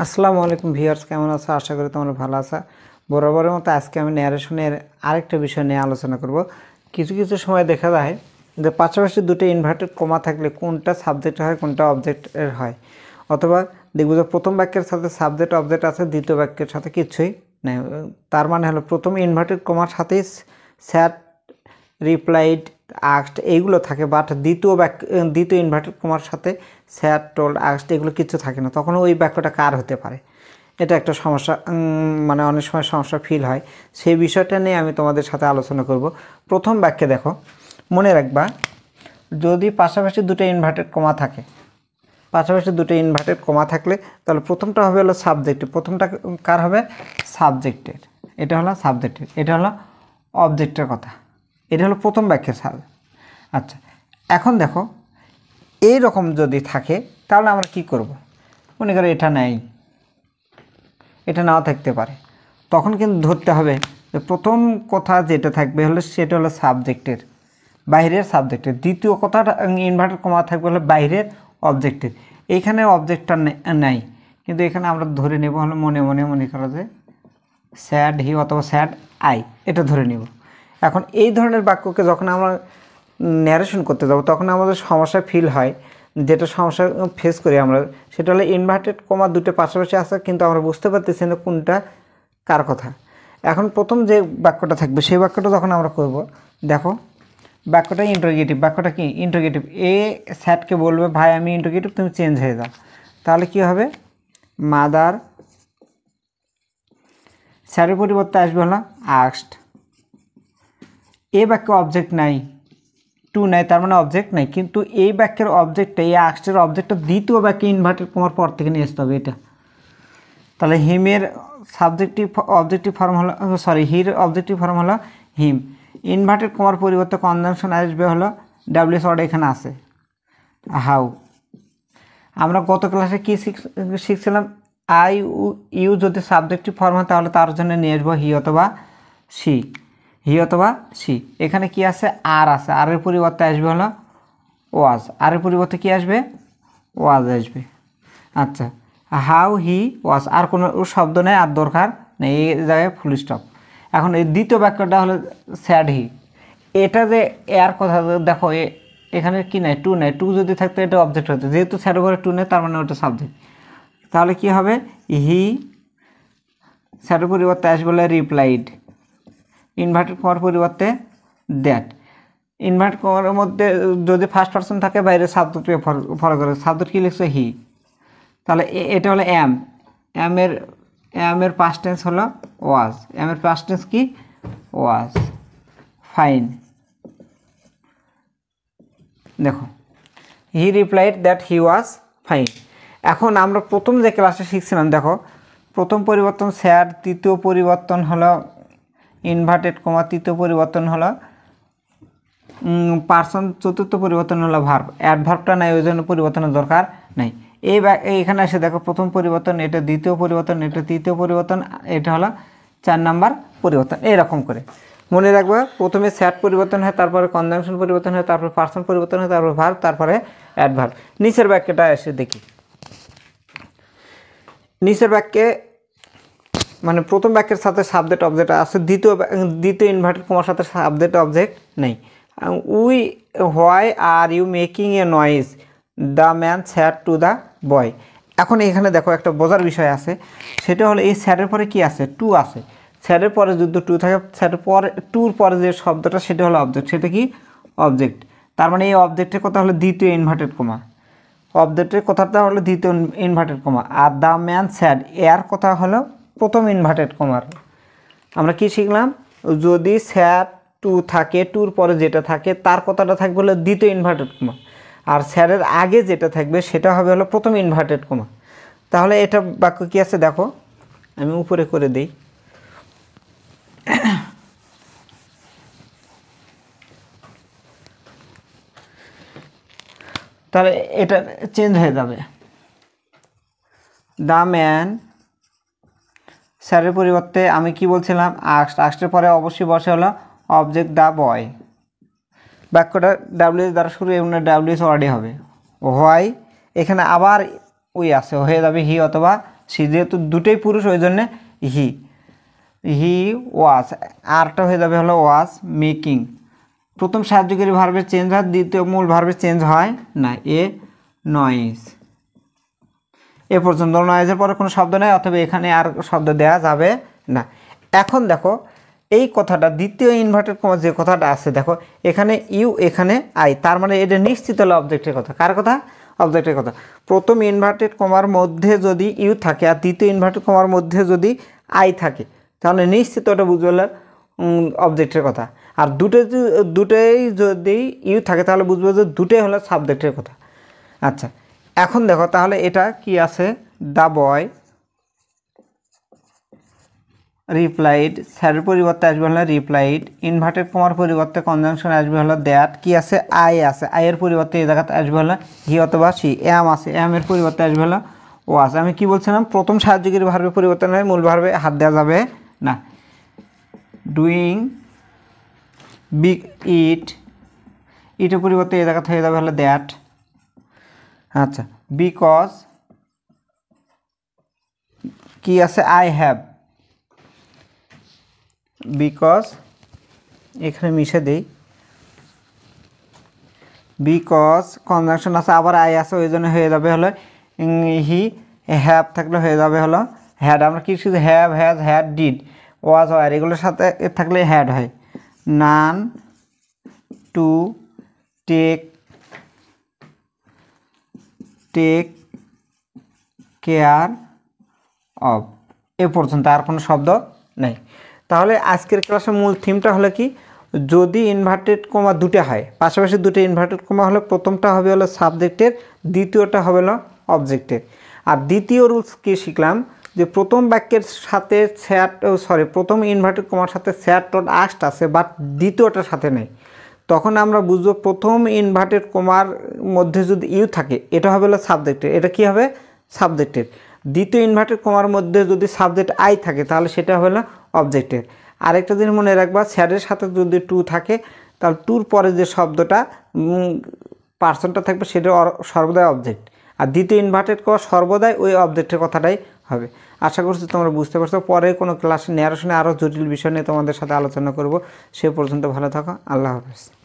আসসালামু আলাইকুম ভিউয়ার্স, কেমন আছো? আশা করি তোমরা ভালো আছো। বরাবরের মতো আজকে আমি ন্যারেশনের আরেকটা বিষয় নিয়ে আলোচনা করব। কিছু কিছু সময় দেখা যায় যে পাশাপাশি দুটো ইনভার্টেড কমা থাকলে কোনটা সাবজেক্ট হয় কোনটা অবজেক্টের হয়, অথবা দেখবো যে প্রথম বাক্যের সাথে সাবজেক্ট অবজেক্ট আছে, দ্বিতীয় বাক্যের সাথে কিছুই নেই। তার মানে হলো প্রথম ইনভার্টেড কমার সাথেই স্যাট, রিপ্লাইড, আস্কড এইগুলো থাকে, বাট দ্বিতীয় ইনভার্টেড কমার সাথে স্যাট, টোল্ড, আস্কড এগুলো কিছু থাকে না। তখন ওই বাক্যটা কার হতে পারে, এটা একটা সমস্যা, মানে অনেক সময় সমস্যা ফিল হয়। সেই বিষয়টা নিয়ে আমি তোমাদের সাথে আলোচনা করব। প্রথম বাক্যে দেখো, মনে রাখবা যদি পাশাপাশি দুটো ইনভার্টেড কমা থাকে, পাশাপাশি দুটো ইনভার্টেড কমা থাকলে তাহলে প্রথমটা হবে হলো সাবজেক্টের, প্রথমটা কার হবে? সাবজেক্টের। এটা হলো সাবজেক্টের, এটা হলো অবজেক্টের কথা। এটা হলো প্রথম বাক্যের সাল। আচ্ছা, এখন দেখো এই রকম যদি থাকে তাহলে আমরা কি করব? মনে করো এটা নেই, এটা নাও থাকতে পারে, তখন কিন্তু ধরতে হবে যে প্রথম কথা যেটা থাকবে হলো সেটা হলো সাবজেক্টের, বাইরের সাবজেক্টের। দ্বিতীয় কথাটা ইনভার্টেড কমা থাকবে হলো বাইরের অবজেক্টের। এইখানে অবজেক্টটা নাই, কিন্তু এখানে আমরা ধরে নেব হলো মনে করো যে স্যাড হি অথবা স্যাড আই, এটা ধরে নেব। এখন এই ধরনের বাক্যকে যখন আমরা ন্যারেশন করতে যাব তখন আমাদের সমস্যা ফিল হয়। যেটা সমস্যা ফেস করি আমরা, সেটা হলো ইনভার্টেড কমা দুটো পাশাপাশি আছে, কিন্তু আমরা বুঝতে পারতেছি না কোনটা কার কথা। এখন প্রথম যে বাক্যটা থাকবে সেই বাক্যটা যখন আমরা করব, দেখো বাক্যটা ইন্টারোগেটিভ। বাক্যটা কি? ইন্টারোগেটিভ। এ স্যাডকে বলবে ভাই আমি ইন্টারোগেটিভ, তুমি চেঞ্জ হয়ে যাও। তাহলে কি হবে? মাদার, স্যারের পরিবর্তে আসবে হলো আস্কড। এ বাক্যে অবজেক্ট নাই, টু নাই, তার মানে অবজেক্ট নাই, কিন্তু এই বাক্যের অবজেক্টটা, এই আস্কডের অবজেক্টটা দ্বিতীয় বাক্যে ইনভার্টেড কমার পর থেকে নিয়ে আসতে হবে এটা। তাহলে হিমের সাবজেক্টিভ অবজেক্টিভ ফর্ম হলো, সরি, হির অবজেক্টিভ ফর্ম হলো হিম। ইনভার্টেড কমার পরিবর্তে কনজাংশন আসবে হলো ডাব্লিউএস ওয়ার্ড এখানে আছে হাউ। আমরা গত ক্লাসে কি শিখছিলাম? আই ইউ যদি সাবজেক্টিভ ফর্ম হয় তাহলে তার জন্য নিয়ে আসবো হি অথবা সি, হি অথবা সি। এখানে কি আছে? আর আছে, আরের পরিবর্তে আসবে হলো ওয়াজ, আরের পরিবর্তে কি আসবে? ওয়াজ আসবে। আচ্ছা, হাউ হি ওয়াজ, আর কোনো শব্দ নেই, আর দরকার নেই, এই জায়গায় ফুল স্টপ। এখন এই দ্বিতীয় বাক্যটা হলো স্যাড হি। এটা যে এর কথা দেখো, এখানে কি নাই? টু নাই। টু যদি থাকতো এটা অবজেক্ট হতো, যেহেতু স্যাড উপরে টু নেই তার মানে ওটা সাবজেক্ট। তাহলে কি হবে? হি, স্যাডের পরিবর্তে আসবে বলে রিপ্লাইড। ইনভার্টেড কমার পরিবর্তে দ্যাট। ইনভার্ট কমার মধ্যে যদি ফার্স্ট পার্সন থাকে বাইরে সাবজেক্টকে ফলো করে, সাবজেক্ট কি লিখছে? হি। তাহলে এটা হলো এম। এমের পাস্ট টেন্স হলো ওয়াজ। এমের পাস্ট টেন্স কি? ওয়াজ। ফাইন। দেখো, হি replied that he was fine. এখন আমরা প্রথম যে ক্লাসে শিখছিলাম, দেখো প্রথম পরিবর্তন স্যাড, তৃতীয় পরিবর্তন হলো ইনভার্টেড কমা, তৃতীয় পরিবর্তন হলো পার্সন, চতুর্থ পরিবর্তন হলো ভার্ব। অ্যাডভার্বটা নাই, ওই জন্য পরিবর্তনের দরকার নেই। এইখানে এসে দেখো প্রথম পরিবর্তন, এটা দ্বিতীয় পরিবর্তন, এটা তৃতীয় পরিবর্তন, এটা হলো 4 নাম্বার পরিবর্তন। এইরকম করে মনে রাখবা, প্রথমে স্যাড পরিবর্তন হয়, তারপরে কনজাংশন পরিবর্তন হয়, তারপর পার্সন পরিবর্তন হয়, তারপর ভার্ব, তারপরে অ্যাডভার্ব। নিচের বাক্যটা এসে দেখি। নিচের বাক্যে মানে প্রথম বাক্যের সাথে সাবজেক্ট অবজেক্ট আছে, দ্বিতীয় ইনভার্টেড কমার সাথে সাবজেক্ট অবজেক্ট নেই। We, why are you making a noise, the man said to the boy. এখন এখানে দেখো একটা বোঝার বিষয় আছে, সেটা হলো এই স্যাডের পরে কি আছে? টু আছে। স্যাডের পরে যদি টু থাকে, স্যাডের পরে টুর পরে যে শব্দটা সেটা হলো অবজেক্ট, সেটা কি? অবজেক্ট। তার মানে এই অবজেক্টের কথা হলো দ্বিতীয় ইনভার্টেড কমা, অবজেক্টের কথাটা হলো দ্বিতীয় inverted comma, are the man sad এর কথা হলো প্রথম ইনভার্টেড কমার। আমরা কি শিখলাম? যদি স্যাড টু থাকে, টুর পরে যেটা থাকে তার কথাটা থাকবে হলো দ্বিতীয় ইনভার্টেড কমা, আর স্যারের আগে যেটা থাকবে সেটা হবে হলো প্রথম ইনভার্টেড কমা। তাহলে এটা বাক্য কি আছে দেখো, আমি উপরে করে দিই। তাহলে এটা চেঞ্জ হয়ে যাবে, দ্য ম্যান, স্যারের পরিবর্তে আমি কি বলছিলাম? আস্কড। আস্কডের পরে অবশ্যই বসে হলো অবজেক্ট দ্য বয়। বাক্যটা ডাব্লিউএস দ্বারা শুরু, এবং ডাব্লিউএস ওয়ার্ডে হবে। হোয়াই, এখানে আবার উই আছে, হয়ে যাবে হি অথবা সি, যেহেতু দুটোই পুরুষ ওই জন্যে হি। হি ওয়াজ, আরটা হয়ে যাবে হলো ওয়াজ মেকিং। প্রথম সাহায্যকারী ভার্বের চেঞ্জ হয়, দ্বিতীয় মূল ভার্বের চেঞ্জ হয় না। এ নয়েজ, এ পর্যন্ত। নয়েজের পরে কোনো শব্দ নেই, অথবা এখানে আর শব্দ দেওয়া যাবে না। এখন দেখো এই কথাটা দ্বিতীয় ইনভার্টেড কমা যে কথাটা আছে, দেখো এখানে ইউ এখানে আই, তার মানে এটা নিশ্চিত হলো অবজেক্টের কথা। কার কথা? অবজেক্টের কথা। প্রথম ইনভার্টেড কমার মধ্যে যদি ইউ থাকে আর দ্বিতীয় ইনভার্টেড কমার মধ্যে যদি আই থাকে, তাহলে নিশ্চিত ওটা বুঝতে পারলে অবজেক্টের কথা। আর দুটোই যদি ইউ থাকে তাহলে বুঝবো যে দুটোই হলো সাবজেক্টের কথা। আচ্ছা, এখন দেখো তাহলে এটা কি আছে, দ্য বয় রিপ্লাইড, স্যারের পরিবর্তে আসবে হলো রিপ্লাইড, ইনভার্টেড কমার পরিবর্তে কনজাংশন আসবে হলো দ্যাট, কি আছে আই আছে, আইয়ের পরিবর্তে এই জায়গাতে আসবে হলো হি অথবা সি, এম আছে, এম এর পরিবর্তে আসবে হলো ও আছে। আমি কি বলছিলাম, প্রথম সাহায্যকারী ভার্বের পরিবর্তন হয়, মূল ভার্বে হাত দেওয়া যাবে না। ডুইং বিগ ইট, ইটের পরিবর্তে এই জায়গাতে হয়ে যাবে হলো দ্যাট। আচ্ছা, বিকজ কি আছে আই হ্যাভ, বিকজ এখানে মিশে দেই, বিকজ কনজাংশন আছে আবার আই আছে, ওই জন্য হয়ে যাবে হলো হি, হ্যাভ থাকলে হয়ে যাবে হলো হ্যাড। আমরা কি শুধু have, has, had, did, was, were এগুলোর সাথে থাকলে হ্যাড হয়। None to take care of, এ পর্যন্ত আর কোনো শব্দ নেই। তাহলে আজকের ক্লাসের মূল থিমটা হলো কি, যদি ইনভার্টেড কমা দুটো হয়, পাশাপাশি দুটো ইনভার্টেড কমা হলে প্রথমটা হবে হলো সাবজেক্টের, দ্বিতীয়টা হবে হলো অবজেক্টের। আর দ্বিতীয় রুলস কি শিখলাম, যে প্রথম বাক্যের সাথে প্রথম ইনভার্টেড কমার সাথে স্যাট ডট আস্ট আছে, বাট দ্বিতীয়টার সাথে নেই। তখন আমরা বুঝবো প্রথম ইনভার্টেড কমার মধ্যে যদি ইউ থাকে, এটা হবে হলো সাবজেক্টের, এটা কি হবে সাবজেক্টের। দ্বিতীয় ইনভার্টেড কমার মধ্যে যদি সাবজেক্ট আই থাকে তাহলে সেটা হলো অবজেক্টের। আরেকটা জিনিস মনে রাখবা, স্যারের সাথে যদি টু থাকে তাহলে টুর পরে যে শব্দটা পার্সনটা থাকবে সেটা সর্বদাই অবজেক্ট। আর দ্বিতীয় ইনভার্টেড কমা সর্বদাই ওই অবজেক্টের কথাটাই হবে। আশা করছি তোমরা বুঝতে পারছো। পরে কোনো ক্লাসে ন্যারেশনে আরও জটিল বিষয় নিয়ে তোমাদের সাথে আলোচনা করব। সে পর্যন্ত ভালো থাকো। আল্লাহ হাফেজ।